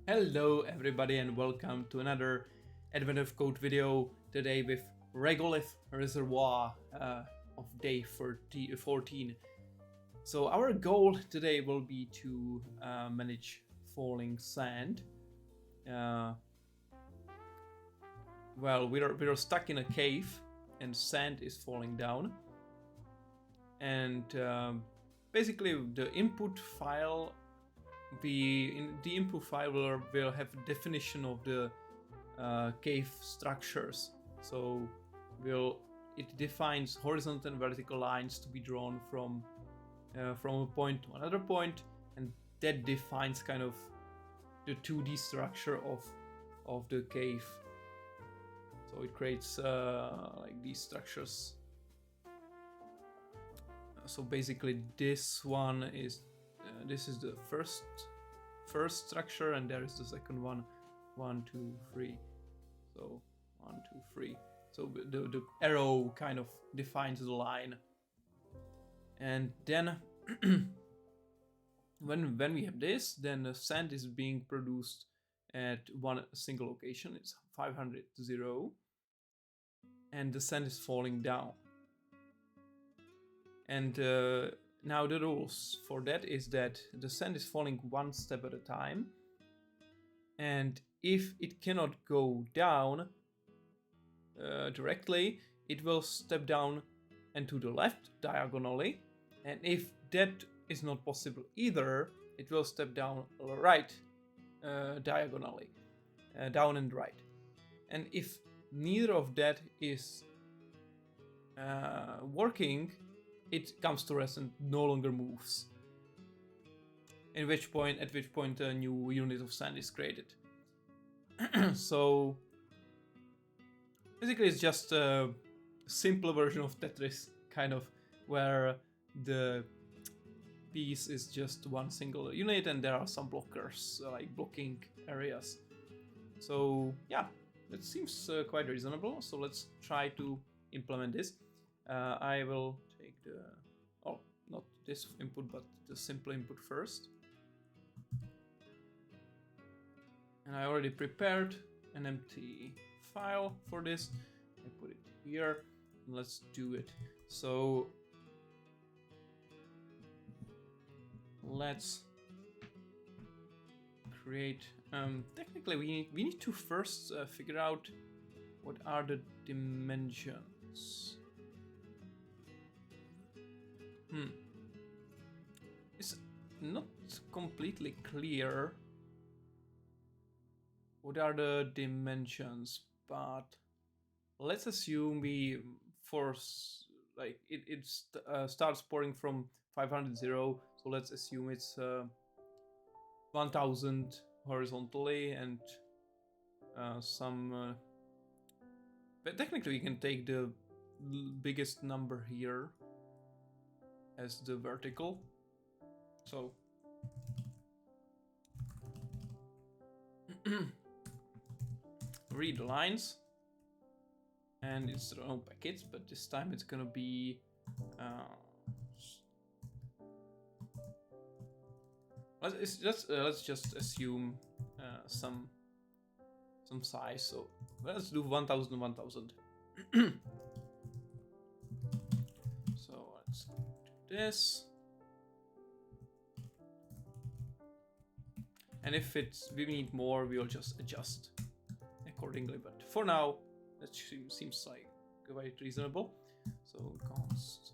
Hello everybody and welcome to another Advent of Code video, today with Regolith Reservoir of day 14. So our goal today will be to manage falling sand. Well, we're stuck in a cave and sand is falling down. And basically the input file will have a definition of the cave structures. So it defines horizontal and vertical lines to be drawn from a point to another point, and that defines kind of the 2D structure of the cave. So it creates like these structures. So basically this one is this is the first structure, and there is the second one. 1, 2, 3. So 1, 2, 3. So the arrow kind of defines the line, and then when we have this, then the sand is being produced at one single location. It's 500, and the sand is falling down. And now the rules for that is that the sand is falling one step at a time, and if it cannot go down directly, it will step down and to the left diagonally, and if that is not possible either, it will step down right diagonally, down and right. And if neither of that is working, it comes to rest and no longer moves. At which point a new unit of sand is created. So basically it's just a simple version of Tetris, kind of, where the piece is just one single unit and there are some blockers, like blocking areas. So yeah, that seems quite reasonable. So let's try to implement this. I will take not this input, but the simple input first. And I already prepared an empty file for this. I put it here. Let's do it. So let's create. Technically, we need to first figure out what are the dimensions. It's not completely clear what are the dimensions, but let's assume we force, like it starts pouring from 500, so let's assume it's 1000 horizontally and some but technically we can take the biggest number here as the vertical. So read the lines, and it's their own packets, but this time it's gonna be let's just assume some size. So let's do 1000 1000. So let's do this, and if we need more, we'll just adjust accordingly, but for now that seems like quite reasonable. So const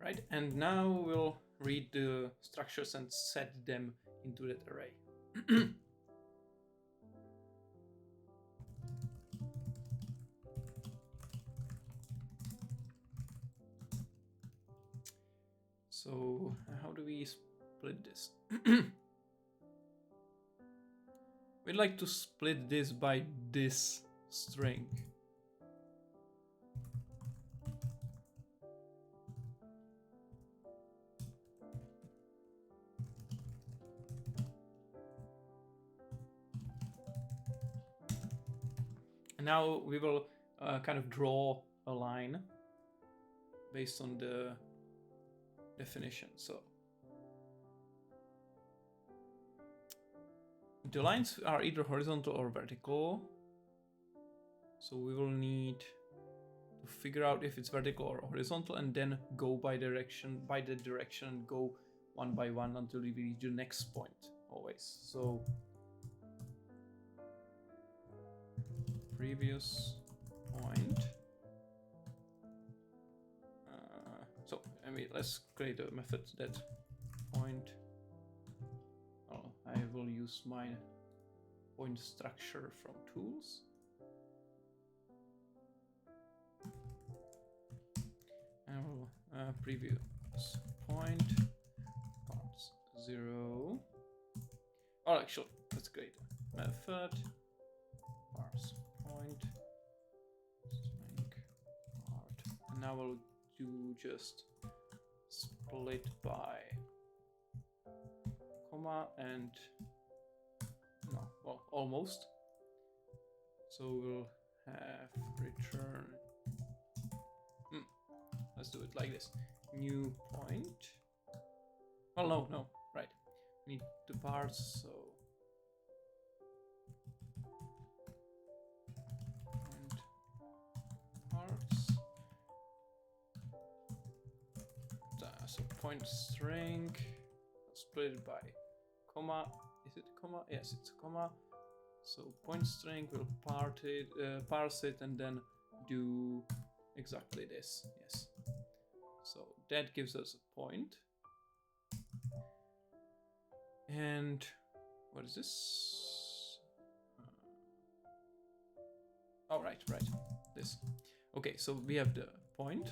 right, and now we'll read the structures and set them into that array. So how do we split this? We'd like to split this by this string. Now we will kind of draw a line based on the definition. So the lines are either horizontal or vertical. So we will need to figure out if it's vertical or horizontal, and then go by the direction, and go one by one until we reach the next point always. So previous point. So I mean, let's create a method that point. Oh, I will use my point structure from tools. And we'll previous point parts 0. Oh, actually, let's create a method parse point string part, and now we'll do just split by comma and no, well, almost. So we'll have return. Let's do it like this. New point. Well, no, right. We need to parse, so point parse. So point string, split it by comma. Is it a comma? Yes, it's a comma. So point string will parse it, and then do exactly this. Yes. So that gives us a point. And what is this? Oh, right. This. Okay, so we have the point.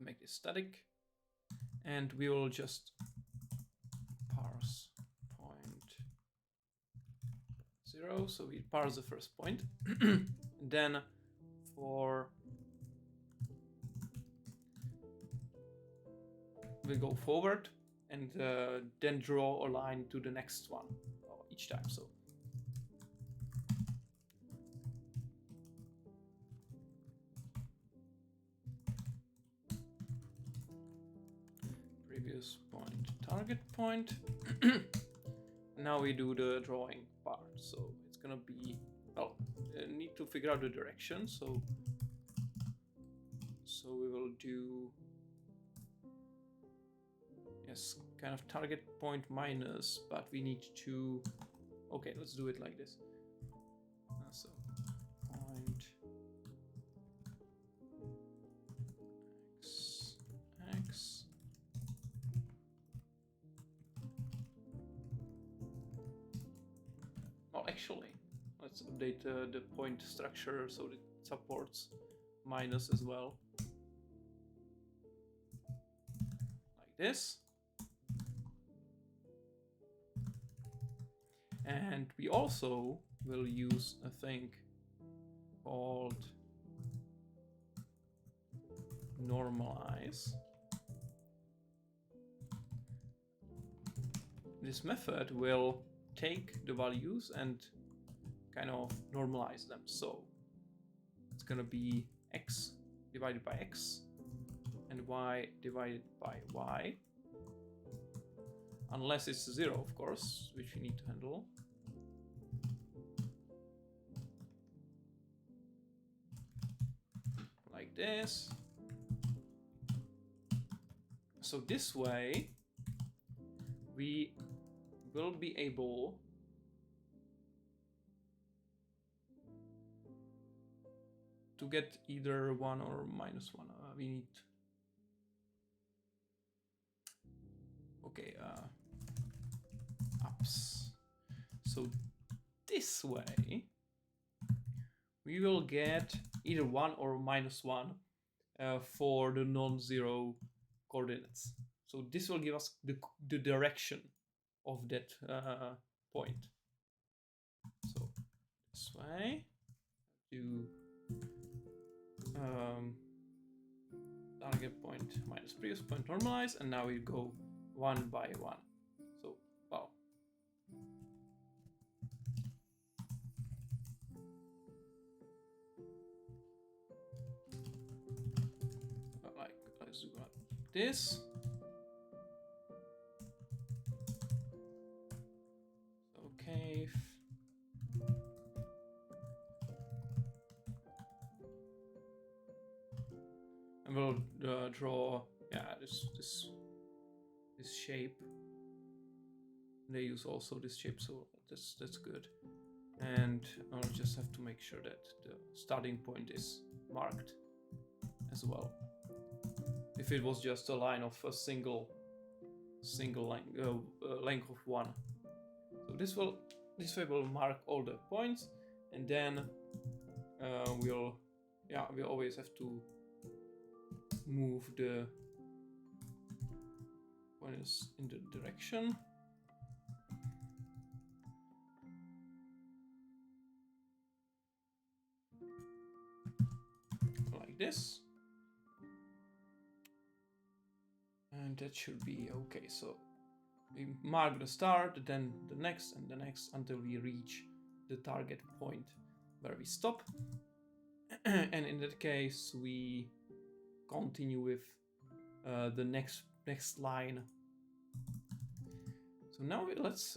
Make it static. And we will just parse point 0. So we parse the first point. Then for we go forward and then draw a line to the next one each time. So previous point, target point. Now we do the drawing part. So it's gonna be, well, need to figure out the direction. So we will do, yes, kind of target point minus, but we need to, okay, let's do it like this. So point x. Well, actually, let's update the point structure so that it supports minus as well. Like this. And we also will use a thing called normalize. This method will take the values and kind of normalize them. So it's gonna be x divided by x and y divided by y. Unless it's 0, of course, which we need to handle. Like this. So this way, we will be able to get either 1 or minus 1. We need, okay, ups. So this way, we will get either 1 or minus 1 for the non-zero coordinates. So this will give us the direction of that point. So this way, do target point minus previous point normalize, and now we go 1 by 1. So, wow. let's do like this. So cave. And we'll draw, yeah, this shape. They use also this shape, so that's good. And I'll just have to make sure that the starting point is marked as well. If it was just a line of a single line, length of 1. So this way will mark all the points, and then we always have to move the pointers in the direction. Like this. And that should be okay. So we mark the start, then the next and the next until we reach the target point where we stop. And in that case, we continue with the next line. So now let's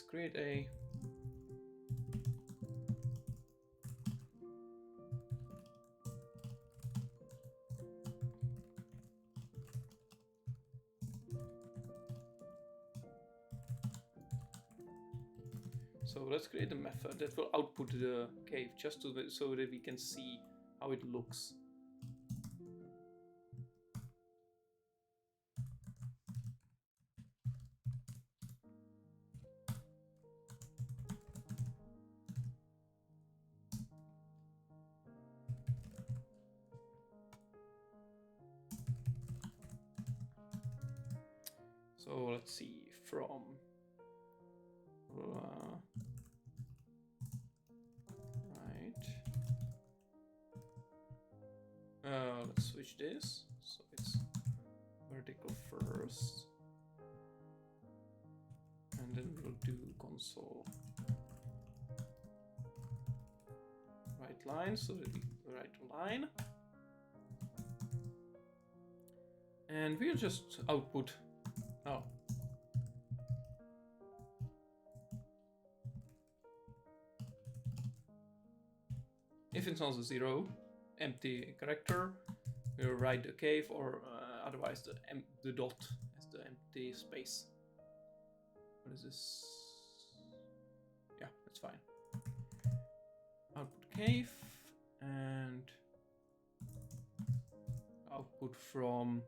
create a let's create a method that will output the cave just so that we can see how it looks. So let's see from let's switch this so it's vertical first, and then we'll do console right line, so that we right line, and we'll just output if it's not a 0, empty character, we'll write the cave, or otherwise the dot as the empty space. What is this? Yeah, that's fine. Output cave and output from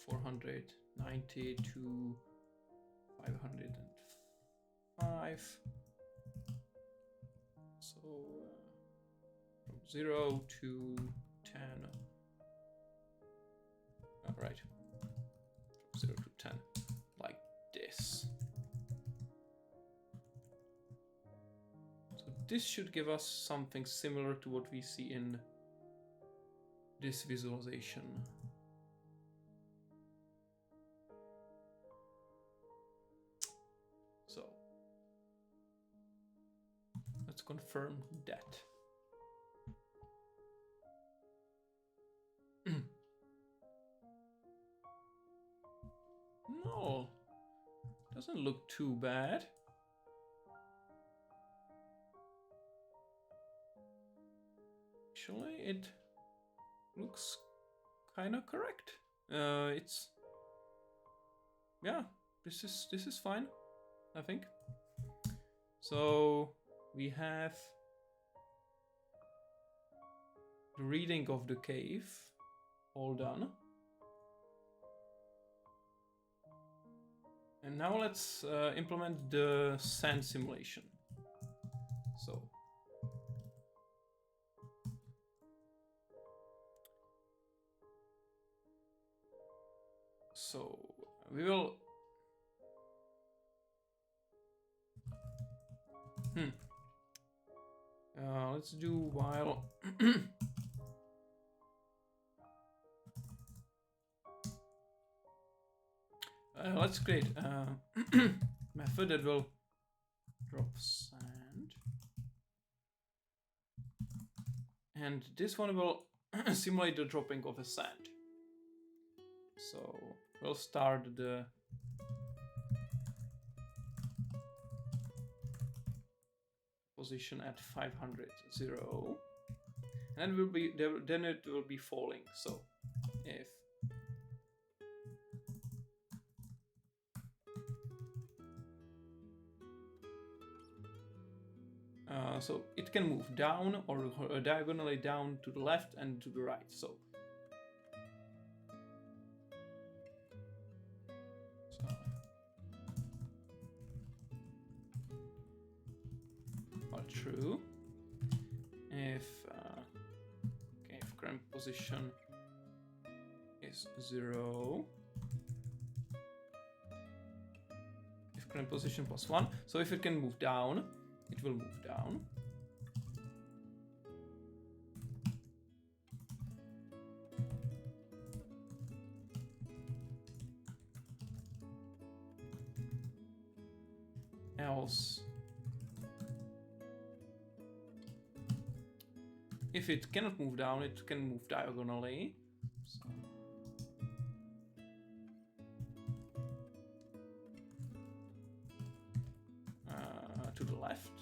490 to 505. So from 0 to 10. All right, from 0 to 10, like this. So this should give us something similar to what we see in this visualization. So let's confirm that. No, doesn't look too bad. Actually, it looks kind of correct. This is fine, I think. So we have the reading of the cave all done. And now let's implement the sand simulation. So we will let's do while let's create a method that will drop sand, and this one will simulate the dropping of a sand. So we'll start the position at 500, 0, and then it will be falling. So if so it can move down or diagonally down to the left and to the right. So all true. If current position is 0, if current position +1, so if it can move down, it will move down. Else, if it cannot move down, it can move diagonally. So to the left.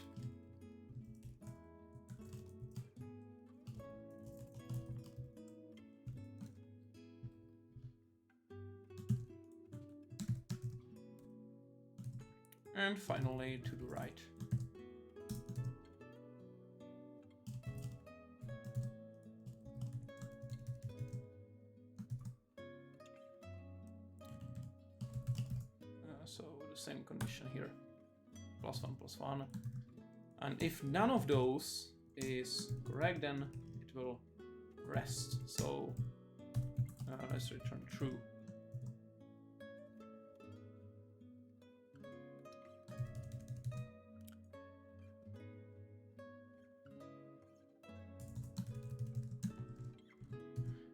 And finally to the right. So the same condition here, +1, +1. And if none of those is correct, then it will rest. So let's return true.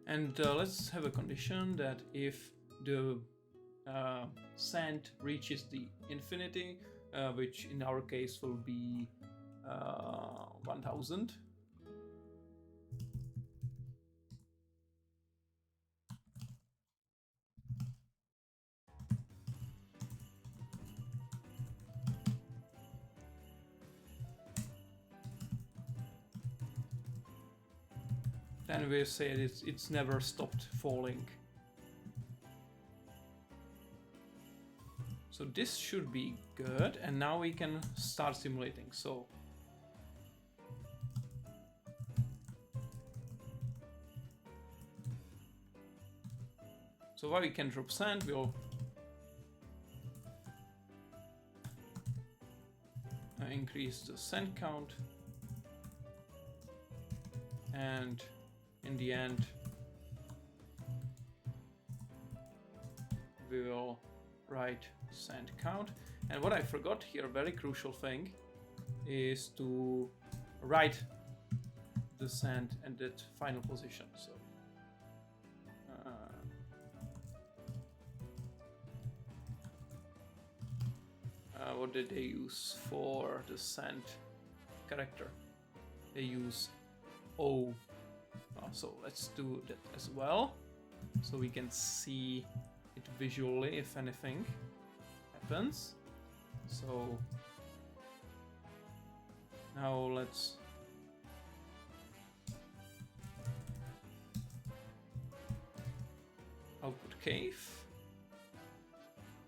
And let's have a condition that if the sand reaches the infinity, which in our case will be 1000. Then we say it's never stopped falling. So this should be good, and now we can start simulating. So while we can drop sand, we'll increase the sand count, and in the end we will write sand count. And what I forgot here, very crucial thing, is to write the sand at that final position. So what did they use for the sand character? They use O. So let's do that as well, so we can see it visually if anything happens. So now let's output cave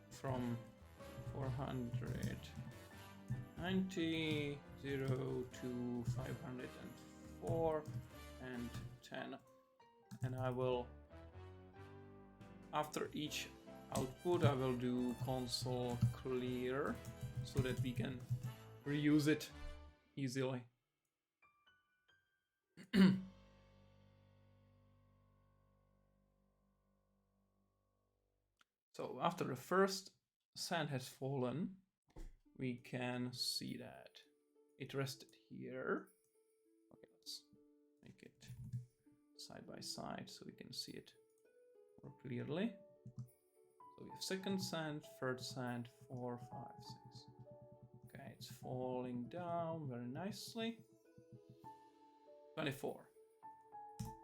from 490, 0 to 504 and 10, and I will, after each output, I will do console clear so that we can reuse it easily. So after the first sand has fallen, we can see that it rested here. Okay, let's make it side by side so we can see it more clearly. So we have second sand, third sand, 4, 5, 6. Okay, it's falling down very nicely. 24.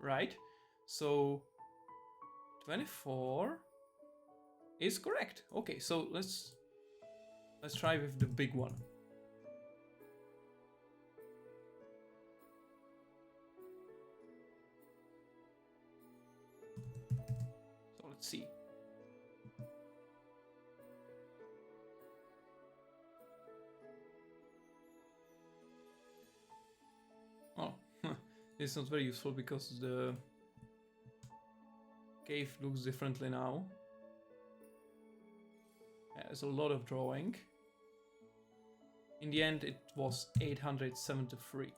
right? So 24 is correct. Okay, so let's try with the big one. So let's see. Oh, it's not very useful because the cave looks differently now. There's a lot of drawing. In the end, it was 873.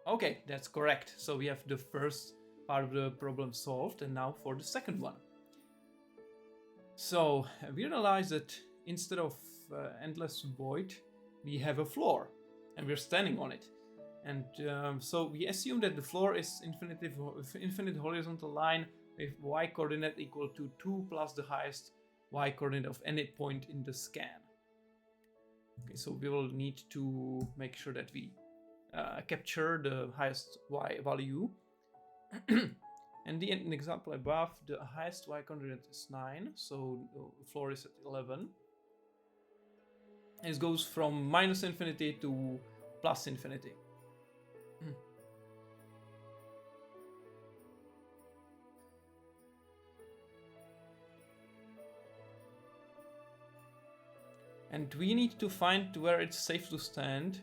Okay, that's correct. So we have the first part of the problem solved, and now for the second one. So we realize that instead of endless void, we have a floor, and we're standing on it. And so we assume that the floor is infinite horizontal line with y coordinate equal to 2 plus the highest y coordinate of any point in the scan. Okay, so we will need to make sure that we capture the highest y value. And in the example above, the highest y coordinate is 9, so the floor is at 11. And it goes from minus infinity to plus infinity. And we need to find where it's safe to stand.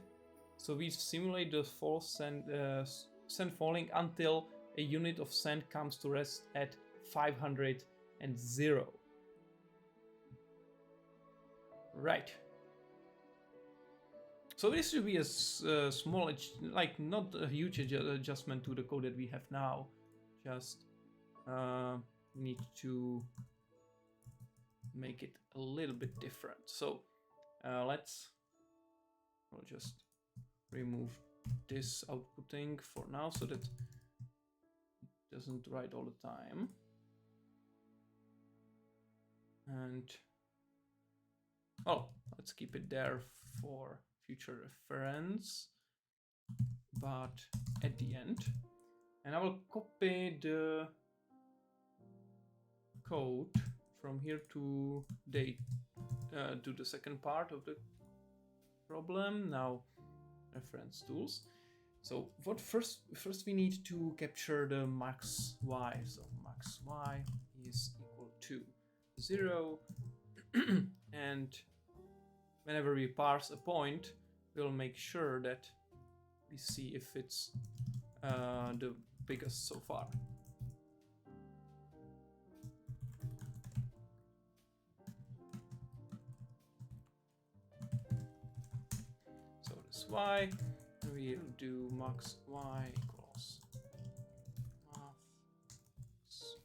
So we simulate the sand falling until a unit of sand comes to rest at 500 and 0. Right. So this should be a small, like not a huge adjustment to the code that we have now. Just need to make it a little bit different. So we'll just remove this outputting for now so that it doesn't write all the time. And let's keep it there for future reference, but at the end. And I will copy the code from here to the second part of the problem. Now, reference tools. So what first we need to capture the max y. So max y is equal to 0. And whenever we parse a point, we'll make sure that we see if it's the biggest so far. So this y, we'll do max y equals max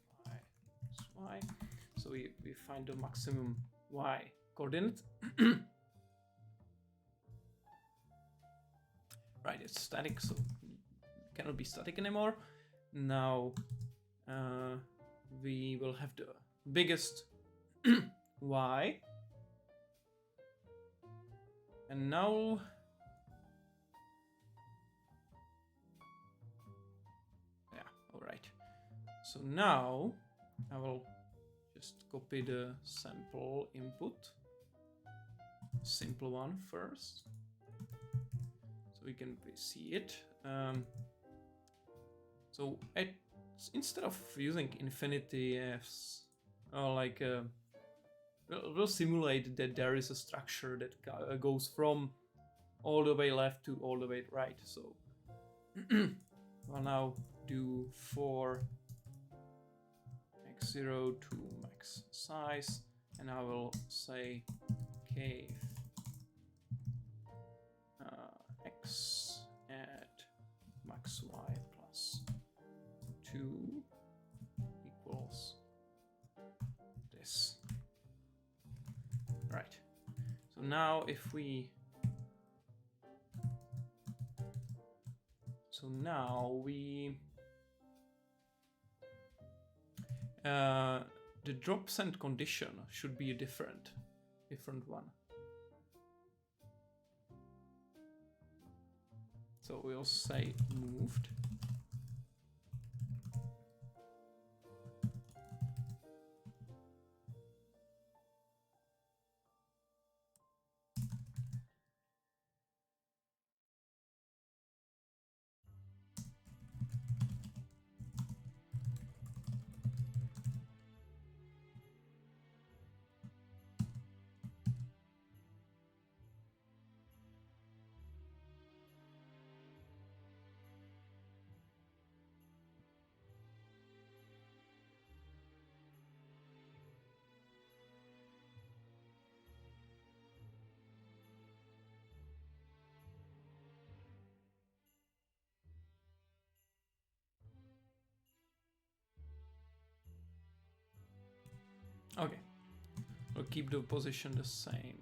y. So we find the maximum y coordinate. Right, it's static, so it cannot be static anymore. Now we will have the biggest y. And now alright. So now I will just copy the sample input, simple one first, so we can see it. So instead of using infinity as we'll simulate that there is a structure that goes from all the way left to all the way right. So we'll now do for x0 to max size, and I will say cave x at max y plus 2 equals this. Right. So now if we the drop send condition should be a different one. So we'll say moved Okay, we'll keep the position the same.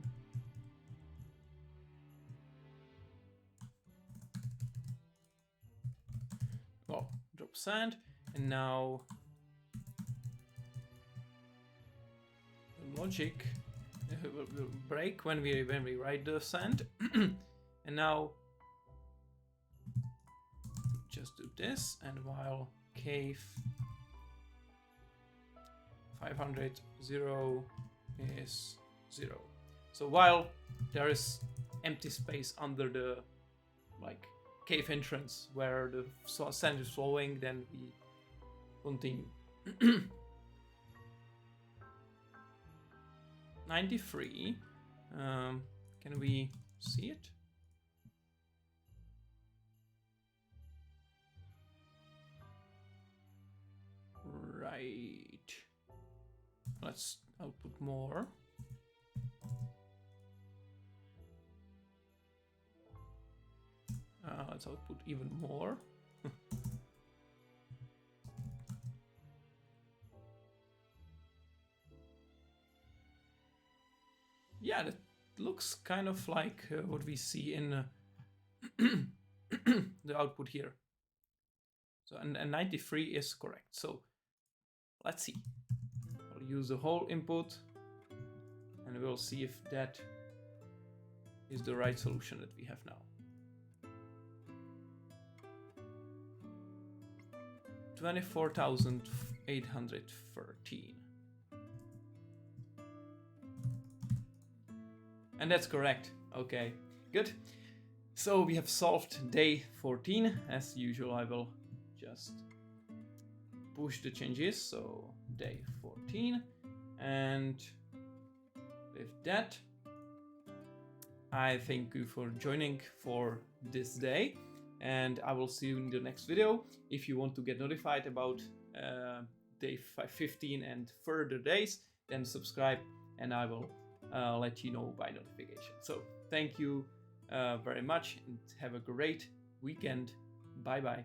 Well, drop sand, and now the logic will break when we write the sand. And now just do this, and while cave 500 0 is 0. So while there is empty space under the like cave entrance where the sand is flowing, then we continue. 93. Can we see it? Right. Let's output more. Let's output even more. Yeah, that looks kind of like what we see in the output here. So, and 93 is correct. So let's see. I'll use the whole input and we'll see if that is the right solution that we have now. 24,813. And that's correct. Okay, good. So we have solved day 14. As usual, I will just push the changes. So day 14. And with that, I thank you for joining for this day. And I will see you in the next video. If you want to get notified about day 15 and further days, then subscribe and I will let you know by notification. So thank you very much and have a great weekend. Bye bye.